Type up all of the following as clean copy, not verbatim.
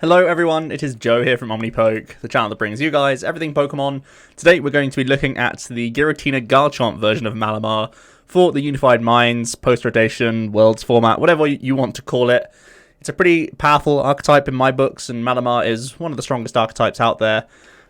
Hello everyone, it is Joe here from OmniPoke, the channel that brings you guys everything Pokemon. Today we're going to be looking at the Giratina Garchomp version of Malamar for the Unified Minds, post-rotation, Worlds format, whatever you want to call it. It's a pretty powerful archetype in my books, and Malamar is one of the strongest archetypes out there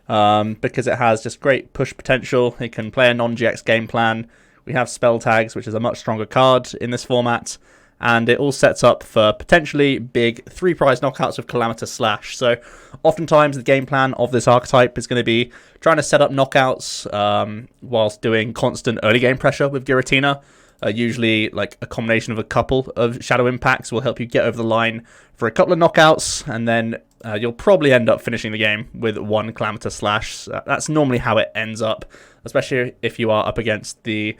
because it has just great push potential. It can play a non-GX game plan. We have Spell Tags, which is a much stronger card in this format. And it all sets up for potentially big 3-prize knockouts with Calamitous Slash. So oftentimes the game plan of this archetype is going to be trying to set up knockouts whilst doing constant early game pressure with Giratina. Usually like a combination of a couple of Shadow Impacts will help you get over the line for a couple of knockouts, and then you'll probably end up finishing the game with one Calamitous Slash. That's normally how it ends up, especially if you are up against the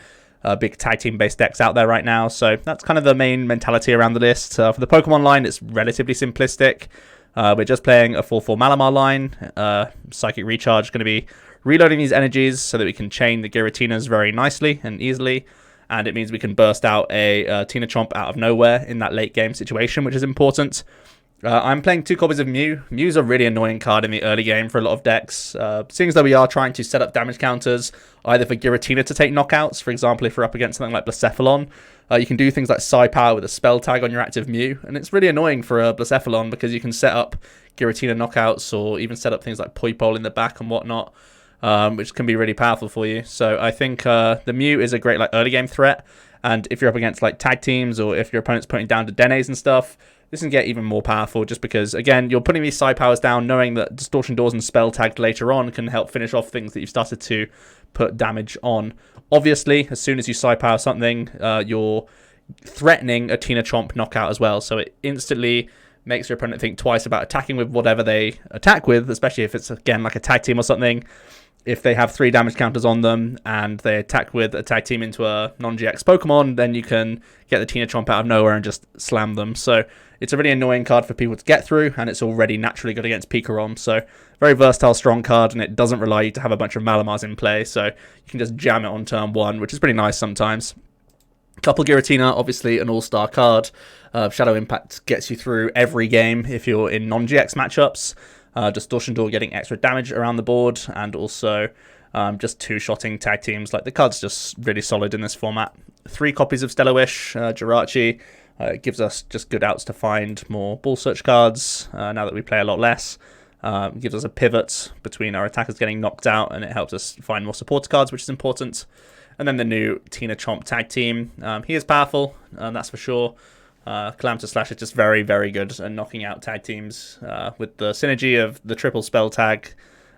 big tag team based decks out there right now. So that's kind of the main mentality around the list. For the Pokemon line, it's relatively simplistic. We're just playing a 4/4 Malamar line. Psychic Recharge going to be reloading these energies so that we can chain the Giratinas very nicely and easily. And it means we can burst out a TinaChomp out of nowhere in that late game situation, which is important. I'm playing 2 copies of Mew. Mew's a really annoying card in the early game for a lot of decks. Seeing as though we are trying to set up damage counters, either for Giratina to take knockouts, for example, if we're up against something like Blacephalon, you can do things like Psy Power with a Spell Tag on your active Mew, and it's really annoying for a Blacephalon because you can set up Giratina knockouts or even set up things like Poipole in the back and whatnot, which can be really powerful for you. So I think the Mew is a great early game threat, and if you're up against tag teams or if your opponent's putting down to Denes and stuff, this can get even more powerful just because, again, you're putting these Psy Powers down knowing that Distortion Doors and Spell Tagged later on can help finish off things that you've started to put damage on. Obviously, as soon as you Psy Power something, you're threatening a TinaChomp knockout as well, so it instantly makes your opponent think twice about attacking with whatever they attack with, especially if it's, again, like a tag team or something. If they have 3 damage counters on them and they attack with a tag team into a non-GX Pokemon, then you can get the TinaChomp out of nowhere and just slam them. So it's a really annoying card for people to get through, and it's already naturally good against Pikarom. So very versatile, strong card, and it doesn't rely you to have a bunch of Malamars in play. So you can just jam it on turn 1, which is pretty nice sometimes. Couple Giratina, obviously an all-star card. Shadow Impact gets you through every game if you're in non-GX matchups. Distortion Door getting extra damage around the board, and also just 2-shotting tag teams. The card's just really solid in this format. 3 copies of Stellar Wish, Jirachi. Gives us just good outs to find more ball search cards now that we play a lot less. Gives us a pivot between our attackers getting knocked out, and it helps us find more support cards, which is important. And then the new TinaChomp tag team. He is powerful, that's for sure. Calamitous Slash is just very, very good at knocking out tag teams with the synergy of the triple spell tag,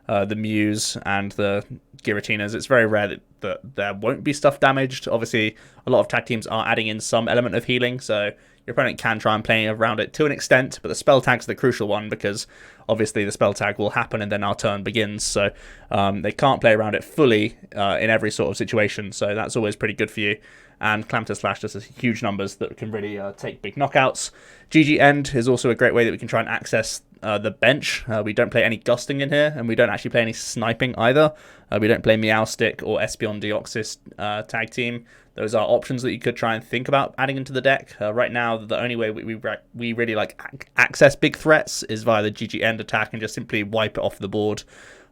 the Mews, and the Giratinas. It's very rare that there won't be stuff damaged. Obviously, a lot of tag teams are adding in some element of healing, so your opponent can try and play around it to an extent, but the spell tag's the crucial one because obviously the spell tag will happen and then our turn begins, so they can't play around it fully in every sort of situation, so that's always pretty good for you. And Calamitous Slash just has huge numbers that can really take big knockouts. GG End is also a great way that we can try and access the bench. We don't play any Gusting in here, and we don't actually play any Sniping either. We don't play Meowstic or Espeon Deoxys tag team. Those are options that you could try and think about adding into the deck. Right now, the only way we really access big threats is via the GG End attack and just simply wipe it off the board.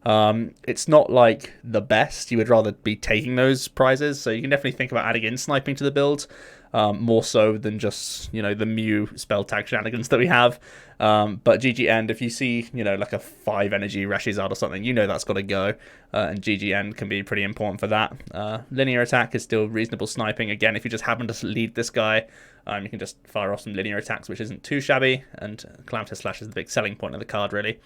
It's not the best. You would rather be taking those prizes, so you can definitely think about adding in Sniping to the build, more so than just the Mew spell tag shenanigans that we have. But GG End, if you see a 5 energy Rashizard or something, that's got to go, and GG End can be pretty important for that. Linear attack is still reasonable sniping. Again, if you just happen to lead this guy, you can just fire off some linear attacks, which isn't too shabby, and Calamitous Slash is the big selling point of the card, really.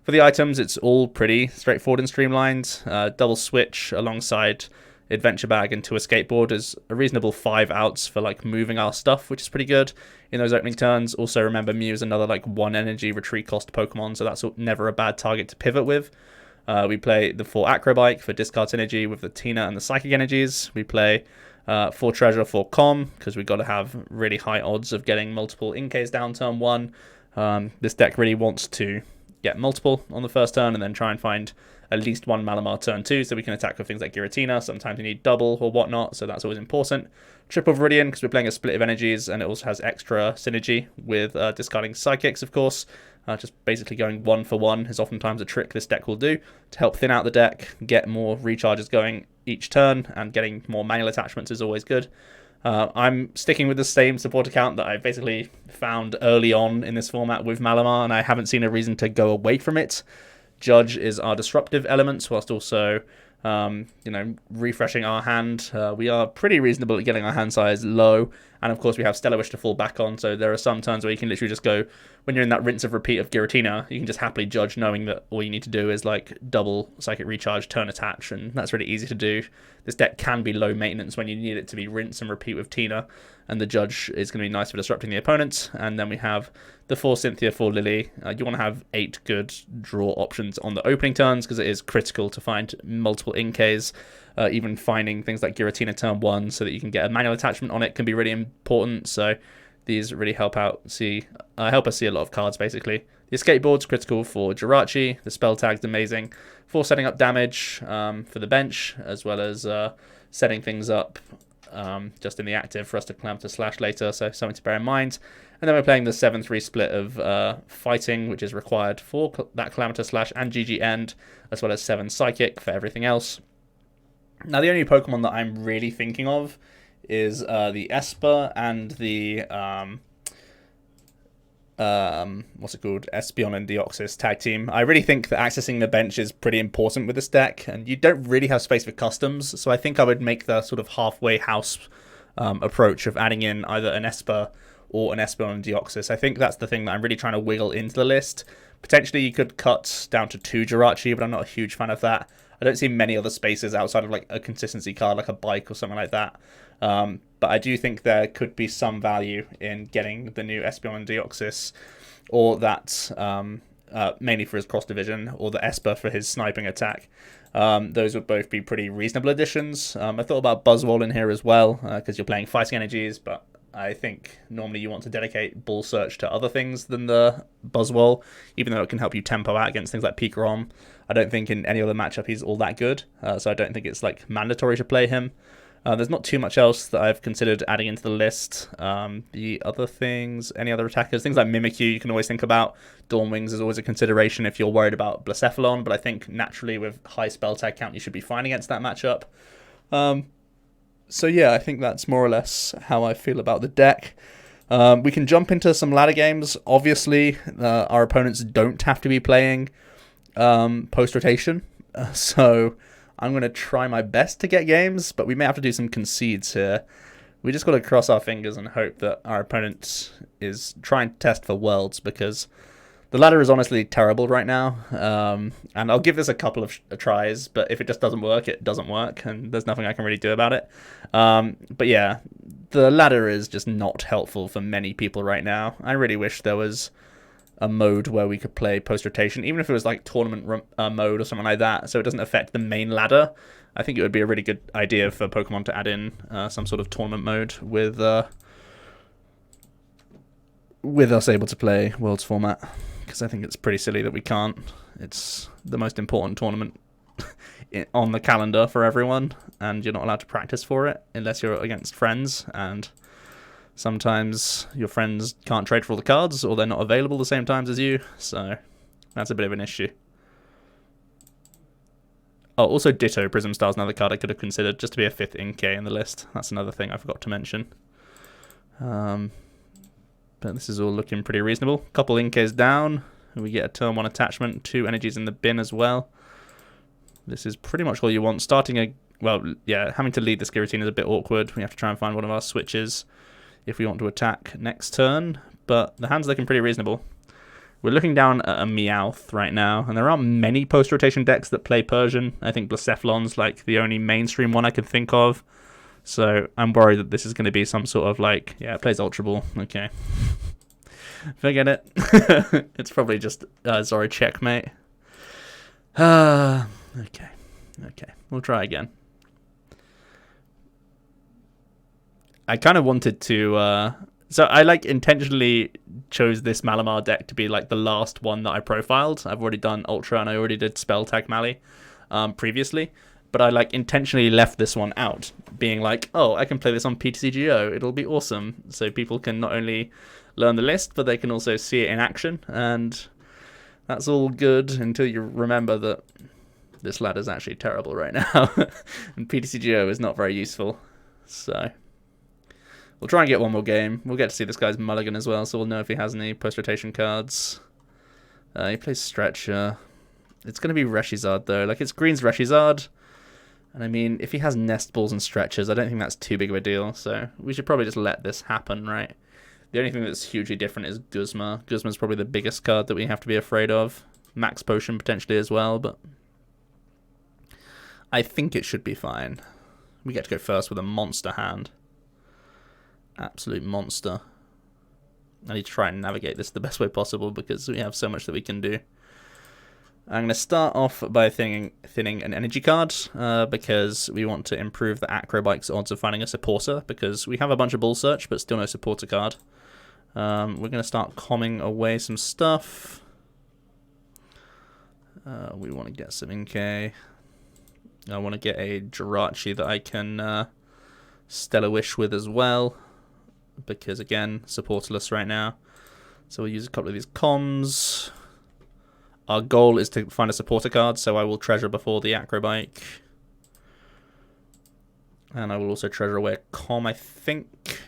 For the items, it's all pretty straightforward and streamlined. Double Switch alongside Adventure Bag and 2 Escape Board is a reasonable 5 outs for moving our stuff, which is pretty good in those opening turns. Also, remember, Mew is another 1 energy retreat cost Pokemon, so that's never a bad target to pivot with. We play the 4 Acro Bike for discard synergy with the Tina and the Psychic energies. We play 4 Treasure for Com, because we've got to have really high odds of getting multiple Inkays down turn 1. This deck really wants to get multiple on the first turn and then try and find at least 1 Malamar turn 2 so we can attack with things like Giratina. Sometimes you need double or whatnot, so that's always important. Triple Viridian, because we're playing a split of energies, and it also has extra synergy with discarding Psychics, of course. Just basically going 1 for 1 is oftentimes a trick this deck will do to help thin out the deck, get more recharges going each turn, and getting more manual attachments is always good. I'm sticking with the same support account that I basically found early on in this format with Malamar, and I haven't seen a reason to go away from it. Judge is our disruptive element, whilst also refreshing our hand. We are pretty reasonable at getting our hand size low, and of course we have Stellar Wish to fall back on, so there are some turns where you can literally just go, when you're in that rinse of repeat of Giratina, you can just happily Judge knowing that all you need to do is like double Psychic Recharge, turn attach, and that's really easy to do. This deck can be low maintenance when you need it to be rinse and repeat with Tina, and the Judge is going to be nice for disrupting the opponent. And then we have the 4 Cynthia, 4 Lillie. You want to have 8 good draw options on the opening turns, because it is critical to find multiple Inkays. Even finding things like Giratina turn 1 so that you can get a manual attachment on it can be really important. So these really help us see a lot of cards, basically. The Escape Board's critical for Jirachi. The Spell Tag's amazing for setting up damage for the bench, as well as setting things up just in the active for us to Calamity Slash later, so something to bear in mind. And then we're playing the 7-3 split of Fighting, which is required for that Calamity Slash and GG end, as well as 7 Psychic for everything else. Now, the only Pokemon that I'm really thinking of is the Esper and the what's it called? Espeon and Deoxys tag team. I really think that accessing the bench is pretty important with this deck, and you don't really have space for customs, so I think I would make the sort of halfway house approach of adding in either an Esper or an Espeon and Deoxys. I think that's the thing that I'm really trying to wiggle into the list. Potentially you could cut down to 2 Jirachi, but I'm not a huge fan of that. I don't see many other spaces outside of like a consistency card like a Bike or something like that. But I do think there could be some value in getting the new Espeon and Deoxys, or that mainly for his cross division, or the Esper for his sniping attack. Those would both be pretty reasonable additions. I thought about Buzzwole in here as well, because you're playing fighting energies, but I think normally you want to dedicate Ball Search to other things than the Buzzwole, even though it can help you tempo out against things like Pikarom. I don't think in any other matchup he's all that good, so I don't think it's like mandatory to play him. There's not too much else that I've considered adding into the list. The other things, any other attackers, things like Mimikyu you can always think about. Dawnwings is always a consideration if you're worried about Blacephalon, but I think naturally with high spell tag count you should be fine against that matchup. So yeah, I think that's more or less how I feel about the deck. We can jump into some ladder games. Obviously, our opponents don't have to be playing post-rotation, so I'm going to try my best to get games, but we may have to do some concedes here. We just got to cross our fingers and hope that our opponent is trying to test for Worlds, because the ladder is honestly terrible right now, and I'll give this a couple of tries, but if it just doesn't work, it doesn't work, and there's nothing I can really do about it. But yeah, the ladder is just not helpful for many people right now. I really wish there was a mode where we could play post-rotation, even if it was like tournament mode or something like that, so it doesn't affect the main ladder. I think it would be a really good idea for Pokemon to add in some sort of tournament mode with us able to play Worlds format, because I think it's pretty silly that we can't. It's the most important tournament on the calendar for everyone, and you're not allowed to practice for it unless you're against friends, and sometimes your friends can't trade for all the cards, or they're not available the same times as you, so that's a bit of an issue. Oh, also Ditto Prism Star is another card I could have considered, just to be a 5th Inkay in the list. That's another thing I forgot to mention. But this is all looking pretty reasonable. Couple Inkays down, and we get a turn 1 attachment, 2 energies in the bin as well. This is pretty much all you want. Having to lead this Giratina is a bit awkward. We have to try and find one of our switches if we want to attack next turn, but the hand's looking pretty reasonable. We're looking down at a Meowth right now, and there aren't many post-rotation decks that play Persian. I think Blacephalon's like the only mainstream one I can think of, so I'm worried that this is going to be some sort of like, yeah, it plays Ultra Ball, okay. Forget it. It's probably just Zori checkmate. Okay, we'll try again. I kind of wanted to, so I like intentionally chose this Malamar deck to be like the last one that I profiled. I've already done Ultra and I already did Spell Tag Mali previously, but I like intentionally left this one out, being like, oh, I can play this on PTCGO, it'll be awesome. So people can not only learn the list, but they can also see it in action, and that's all good until you remember that this ladder is actually terrible right now, and PTCGO is not very useful. So we'll try and get one more game. We'll get to see this guy's mulligan as well, so we'll know if he has any post-rotation cards. He plays Stretcher. It's going to be Reshizard, though. Like, it's green's Reshizard. And I mean, if he has Nest Balls and Stretchers, I don't think that's too big of a deal. So we should probably just let this happen, right? The only thing that's hugely different is Guzma. Guzma's probably the biggest card that we have to be afraid of. Max Potion potentially as well, but I think it should be fine. We get to go first with a monster hand. Absolute monster. I need to try and navigate this the best way possible because we have so much that we can do. I'm going to start off by thinning an energy card because we want to improve the Acro Bike's odds of finding a supporter, because we have a bunch of Ball Search but still no supporter card. We're going to start comming away some stuff. We want to get some Inkay. I want to get a Jirachi that I can Stellar Wish with as well, because again, supporterless right now. So we'll use a couple of these comms. Our goal is to find a supporter card, so I will treasure before the Acro Bike. And I will also treasure away a com, I think.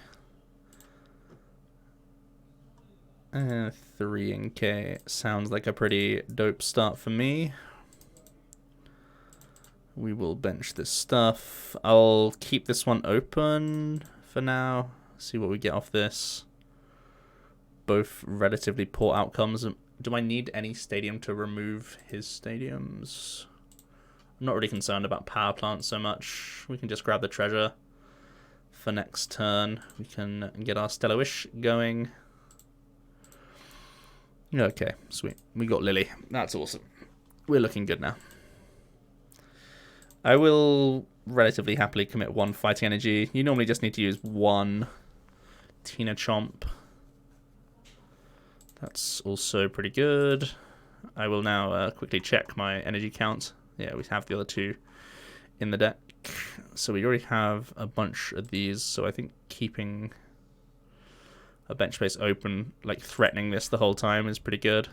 3 Inkay sounds like a pretty dope start for me. We will bench this stuff. I'll keep this one open for now. See what we get off this. Both relatively poor outcomes. Do I need any stadium to remove his stadiums? I'm not really concerned about power plants so much. We can just grab the treasure for next turn. We can get our Stellar Wish going. Okay, sweet. We got Lillie. That's awesome. We're looking good now. I will relatively happily commit 1 fighting energy. You normally just need to use 1 TinaChomp. That's also pretty good. I will now quickly check my energy count. Yeah, we have the other 2 in the deck. So we already have a bunch of these, so I think keeping a bench space open, like threatening this the whole time, is pretty good.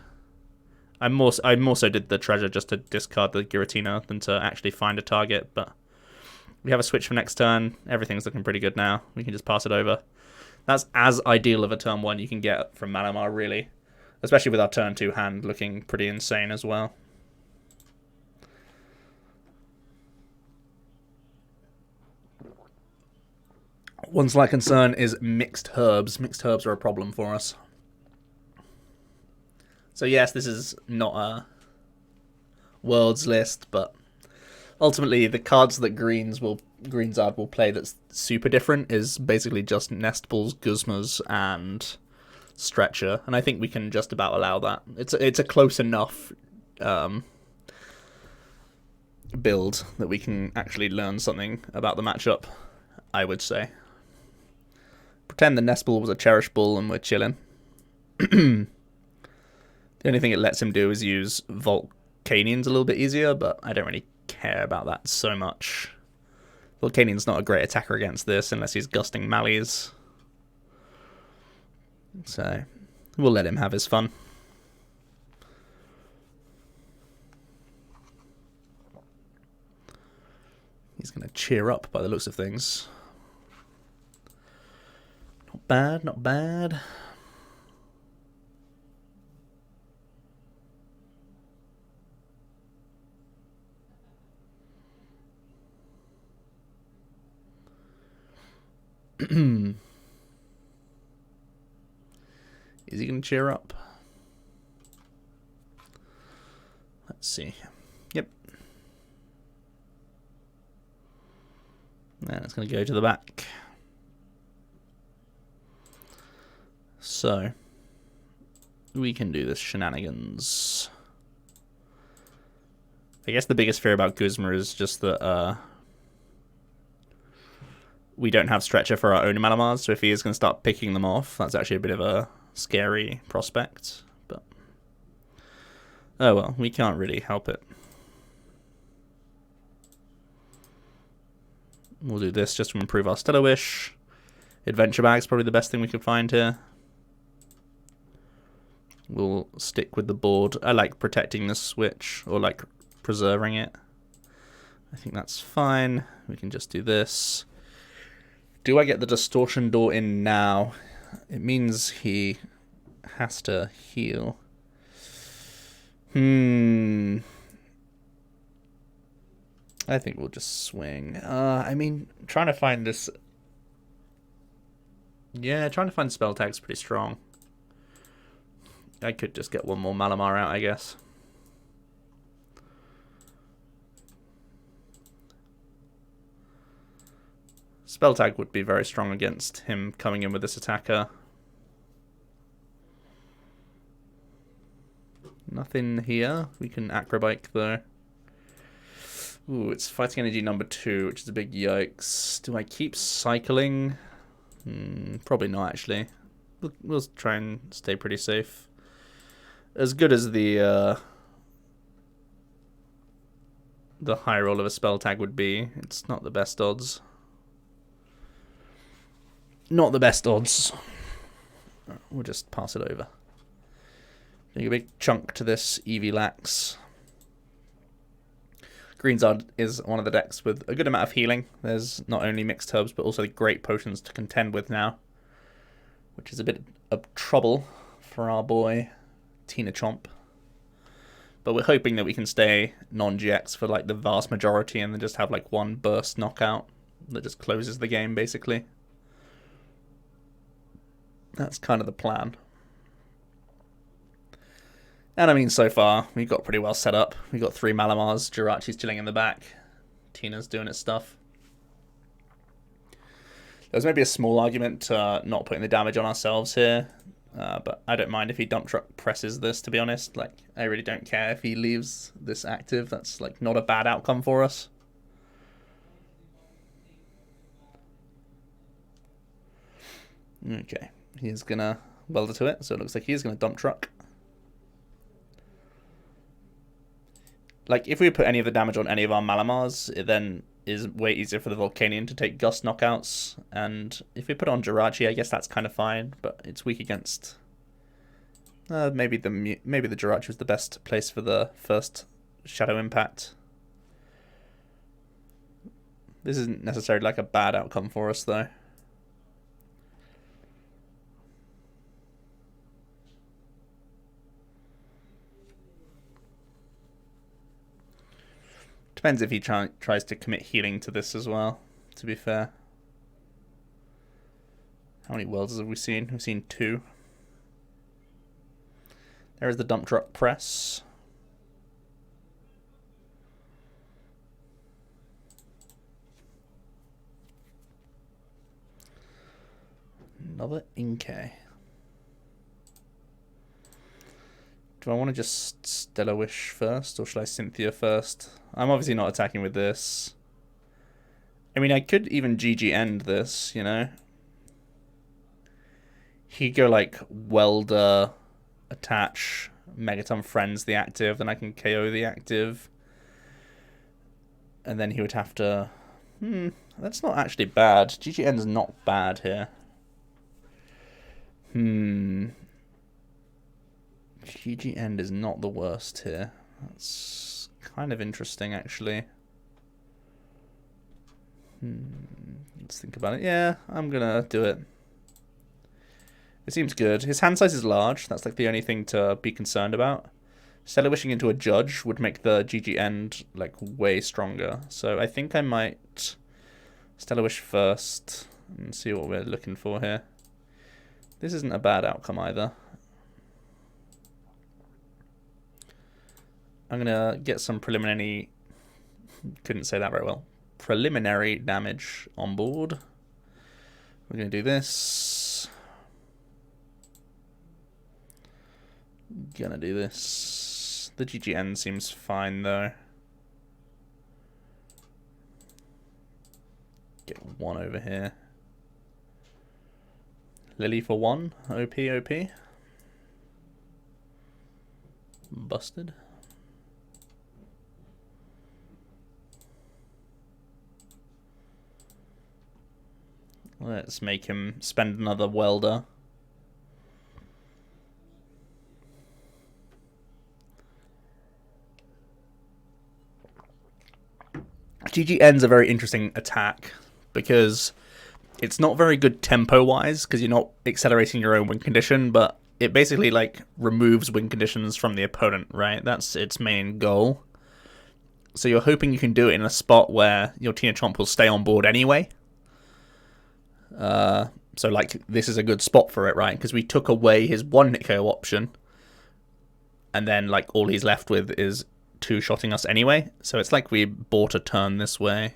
I more so did the treasure just to discard the Giratina than to actually find a target, but we have a switch for next turn. Everything's looking pretty good now. We can just pass it over. That's as ideal of a turn 1 you can get from Malamar, really. Especially with our turn 2 hand looking pretty insane as well. One slight concern is mixed herbs. Mixed herbs are a problem for us. So yes, this is not a Worlds list, but ultimately the cards that Greenzard will play that's super different is basically just Nest Balls, Guzmas, and Stretcher, and I think we can just about allow that. It's a close enough build that we can actually learn something about the matchup, I would say. Pretend the Nest Ball was a Cherish Ball and we're chilling. The only thing it lets him do is use Volcanions a little bit easier, but I don't really care about that so much. Volcanian's not a great attacker against this unless he's gusting Mallies. So we'll let him have his fun. He's going to cheer up by the looks of things. Not bad, not bad. Is he going to cheer up? Let's see. Yep. And it's going to go to the back. So, we can do this shenanigans. I guess the biggest fear about Guzma is just that we don't have Stretcher for our own Malamars, so if he is going to start picking them off, that's actually a bit of a scary prospect. But oh well, we can't really help it. We'll do this just to improve our Stellar Wish. Adventure Bag's probably the best thing we could find here. We'll stick with the board. I like protecting the Switch, or like preserving it. I think that's fine. We can just do this. Do I get the distortion door in now? It means he has to heal. I think we'll just swing. I mean, trying to find this... Yeah, trying to find spell tags pretty strong. I could just get one more Malamar out, I guess. Spell tag would be very strong against him coming in with this attacker. Nothing here. We can Acro Bike though. Ooh, it's fighting energy number 2, which is a big yikes. Do I keep cycling? Probably not, actually. We'll try and stay pretty safe. As good as the high roll of a spell tag would be, it's not the best odds. Not the best odds. We'll just pass it over. Doing a big chunk to this Evilax. Greenzard is one of the decks with a good amount of healing. There's not only mixed herbs, but also great potions to contend with now, which is a bit of trouble for our boy TinaChomp. But we're hoping that we can stay non-GX for like the vast majority and then just have like one burst knockout that just closes the game, basically. That's kind of the plan. And I mean, so far, we got pretty well set up. We got 3 Malamars, Jirachi's chilling in the back, Tina's doing its stuff. There's maybe a small argument to not putting the damage on ourselves here, but I don't mind if he dump truck presses this, to be honest. Like, I really don't care if he leaves this active. That's like not a bad outcome for us. Okay, he's gonna welder to it, so it looks like he's gonna dump truck. Like, if we put any of the damage on any of our Malamars, it then is way easier for the Volcanion to take Gust knockouts. And if we put on Jirachi, I guess that's kind of fine, but it's weak against... maybe the Jirachi was the best place for the first Shadow Impact. This isn't necessarily like a bad outcome for us, though. Depends if he tries to commit healing to this as well, to be fair. How many worlds have we seen? We've seen 2. There is the dump truck press. Another Inkay. Do I want to just Stellar Wish first, or should I Cynthia first? I'm obviously not attacking with this. I mean, I could even GG end this, you know? He could go like Welder, attach, Megaton Friends the active, then I can KO the active. And then he would have to... that's not actually bad. GG end is not bad here. GG end is not the worst here. That's kind of interesting, actually. Let's think about it. Yeah, I'm gonna do it. It seems good. His hand size is large. That's like the only thing to be concerned about. Stellar Wishing into a Judge would make the GG end like way stronger. So I think I might Stellar Wish first and see what we're looking for here. This isn't a bad outcome either. I'm gonna get some preliminary... Couldn't say that very well. Preliminary damage on board. We're gonna do this. Gonna do this. The GGN seems fine though. Get 1 over here. Lillie for 1. OP. Busted. Let's make him spend another welder. GGN's a very interesting attack because it's not very good tempo-wise because you're not accelerating your own win condition, but it basically like removes win conditions from the opponent, right? That's its main goal. So you're hoping you can do it in a spot where your TinaChomp will stay on board anyway. So like this is a good spot for it, right? Because we took away his one OHKO option, and then like all he's left with is two-shotting us anyway. So it's like we bought a turn this way,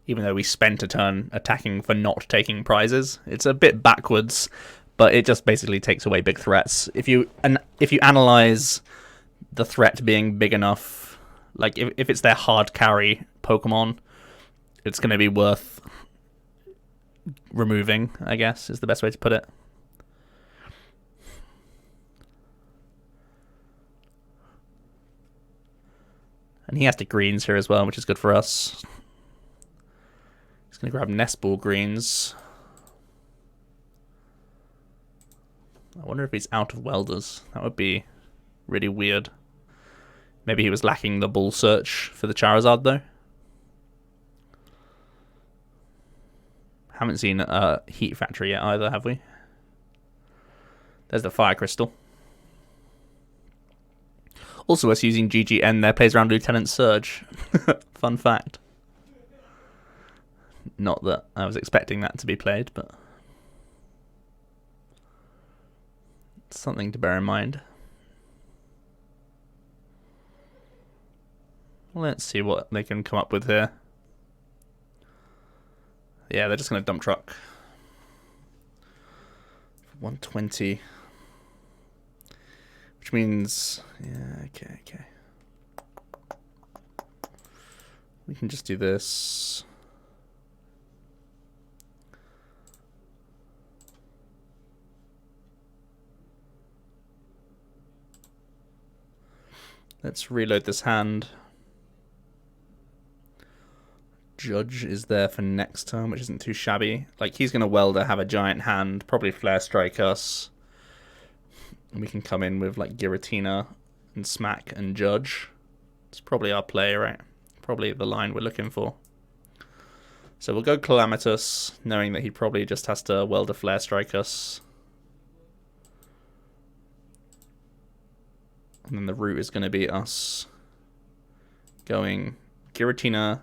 even though we spent a turn attacking for not taking prizes. It's a bit backwards, but it just basically takes away big threats. If you analyze the threat being big enough, like if it's their hard carry Pokemon, it's going to be worth removing, I guess, is the best way to put it. And he has to greens here as well, which is good for us. He's going to grab Nest Ball greens. I wonder if he's out of welders. That would be really weird. Maybe he was lacking the Bull Search for the Charizard, though. Haven't seen a Heat Factory yet either, have we? There's the Fire Crystal. Also, us using GGN there plays around Lieutenant Surge. Fun fact. Not that I was expecting that to be played, but it's something to bear in mind. Let's see what they can come up with here. Yeah, they're just going to dump truck. 120. Which means, yeah, okay. We can just do this. Let's reload this hand. Judge is there for next turn, which isn't too shabby. Like, he's going to welder, have a giant hand, probably flare strike us. And we can come in with, like, Giratina and Smack and Judge. It's probably our play, right? Probably the line we're looking for. So we'll go Calamitous, knowing that he probably just has to welder flare strike us. And then the route is going to be us going Giratina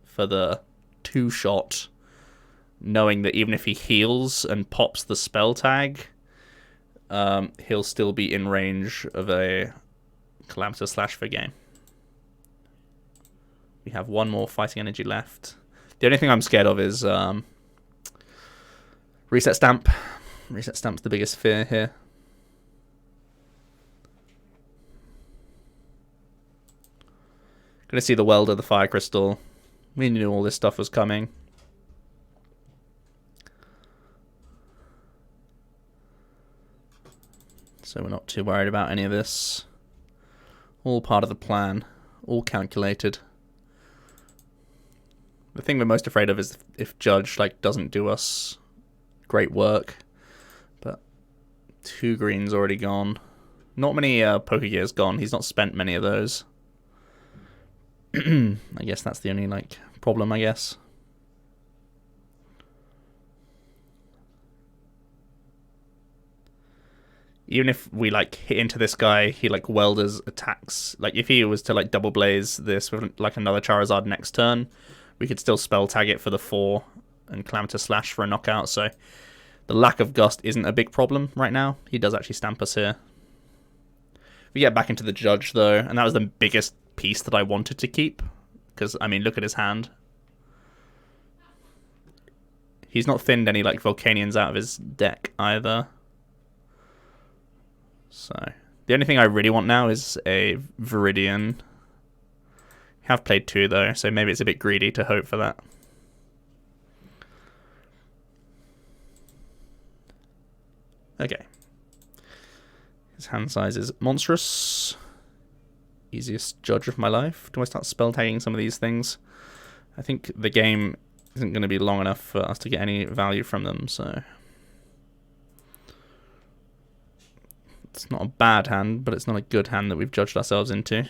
for the two-shot, knowing that even if he heals and pops the spell tag, he'll still be in range of a Calamitous Slash for game. We have one more fighting energy left. The only thing I'm scared of is Reset Stamp. Reset Stamp's the biggest fear here. Gonna see the welder, the fire crystal. We knew all this stuff was coming. So we're not too worried about any of this. All part of the plan. All calculated. The thing we're most afraid of is if Judge like doesn't do us great work. But 2 greens already gone. Not many Pokegears gone. He's not spent many of those. I guess that's the only like problem, I guess. Even if we like hit into this guy, he like welders attacks. Like if he was to like double blaze this with like another Charizard next turn, we could still spell tag it for the 4 and Calamitous Slash for a knockout. So the lack of Gust isn't a big problem right now. He does actually stamp us here. We get back into the Judge though, and that was the biggest piece that I wanted to keep. Because, I mean, look at his hand. He's not thinned any like Volcanions out of his deck either. So the only thing I really want now is a Viridian. Have played 2 though, so maybe it's a bit greedy to hope for that. Okay. His hand size is monstrous. Easiest Judge of my life. Do I start spell tagging some of these things? I think the game isn't going to be long enough for us to get any value from them, so it's not a bad hand, but it's not a good hand that we've judged ourselves into.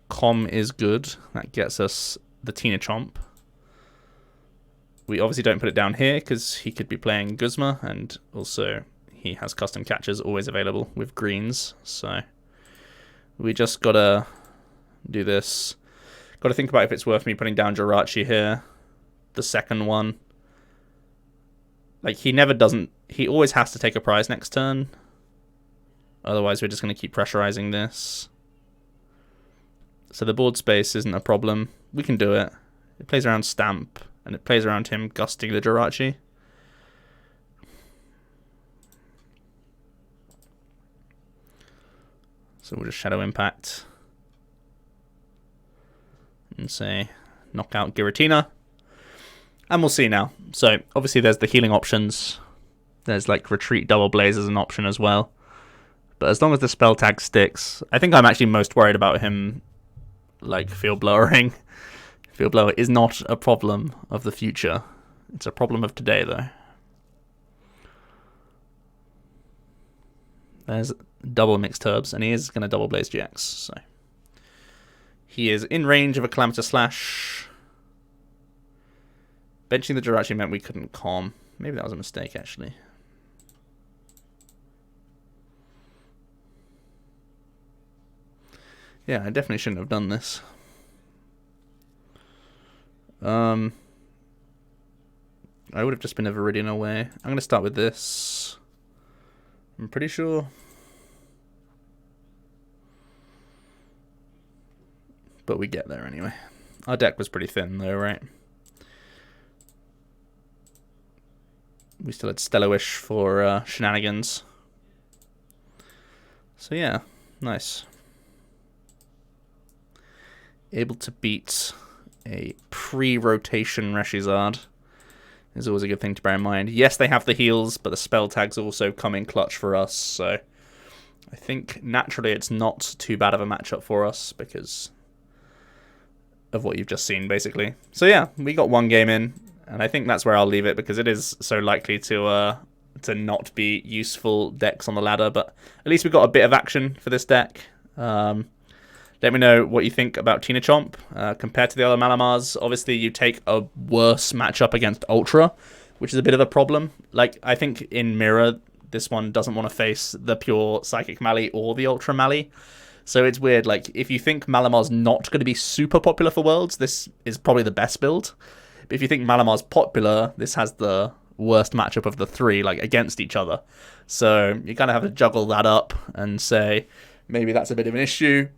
Com is good. That gets us the TinaChomp. We obviously don't put it down here because he could be playing Guzma, and also he has custom catchers always available with greens, so we just gotta do this. Gotta think about if it's worth me putting down Jirachi here, the second one. Like, he always has to take a prize next turn. Otherwise, we're just gonna keep pressurizing this. So the board space isn't a problem. We can do it. It plays around Stamp, and it plays around him gusting the Jirachi. So we'll just Shadow Impact and say knock out Giratina. And we'll see now. So obviously there's the healing options. There's like Retreat Double Blaze as an option as well. But as long as the spell tag sticks, I think I'm actually most worried about him like Field Blowering. Field Blower is not a problem of the future. It's a problem of today though. There's double Mixed Herbs, and he is going to Double Blaze GX, so he is in range of a Calamitous Slash. Benching the Jirachi meant we couldn't calm. Maybe that was a mistake, actually. Yeah, I definitely shouldn't have done this. I would have just been a Viridian away. I'm going to start with this. I'm pretty sure. But we get there anyway. Our deck was pretty thin though, right? We still had Stellowish for shenanigans. So yeah, nice. Able to beat a pre-rotation Reshizard is always a good thing to bear in mind. Yes, they have the heals, but the spell tags also come in clutch for us, so I think naturally it's not too bad of a matchup for us because of what you've just seen, basically. So yeah, we got one game in, and I think that's where I'll leave it because it is so likely to not be useful decks on the ladder, but at least we got a bit of action for this deck. Let me know what you think about TinaChomp compared to the other Malamars. Obviously, you take a worse matchup against Ultra, which is a bit of a problem. Like, I think in Mirror, this one doesn't want to face the pure Psychic Mally or the Ultra Mally. So it's weird. Like, if you think Malamar's not going to be super popular for Worlds, this is probably the best build. But if you think Malamar's popular, this has the worst matchup of the three, like, against each other. So you kind of have to juggle that up and say, maybe that's a bit of an issue.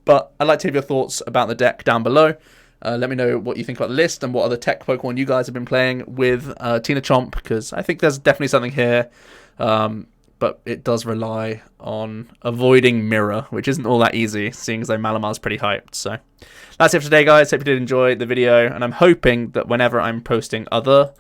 But I'd like to hear your thoughts about the deck down below. Let me know what you think about the list and what other tech Pokemon you guys have been playing with TinaChomp, because I think there's definitely something here. But it does rely on avoiding Mirror, which isn't all that easy, seeing as though Malamar's pretty hyped. So that's it for today, guys. Hope you did enjoy the video, and I'm hoping that whenever I'm posting other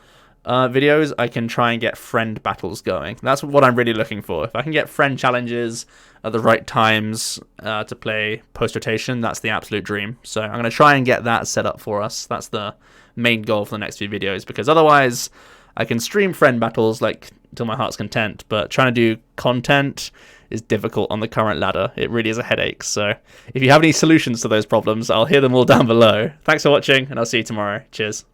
videos, I can try and get friend battles going. That's what I'm really looking for. If I can get friend challenges at the right times to play post-rotation, that's the absolute dream. So I'm going to try and get that set up for us. That's the main goal for the next few videos, because otherwise I can stream friend battles like till my heart's content, but trying to do content is difficult on the current ladder. It really is a headache. So if you have any solutions to those problems, I'll hear them all down below. Thanks for watching, and I'll see you tomorrow. Cheers.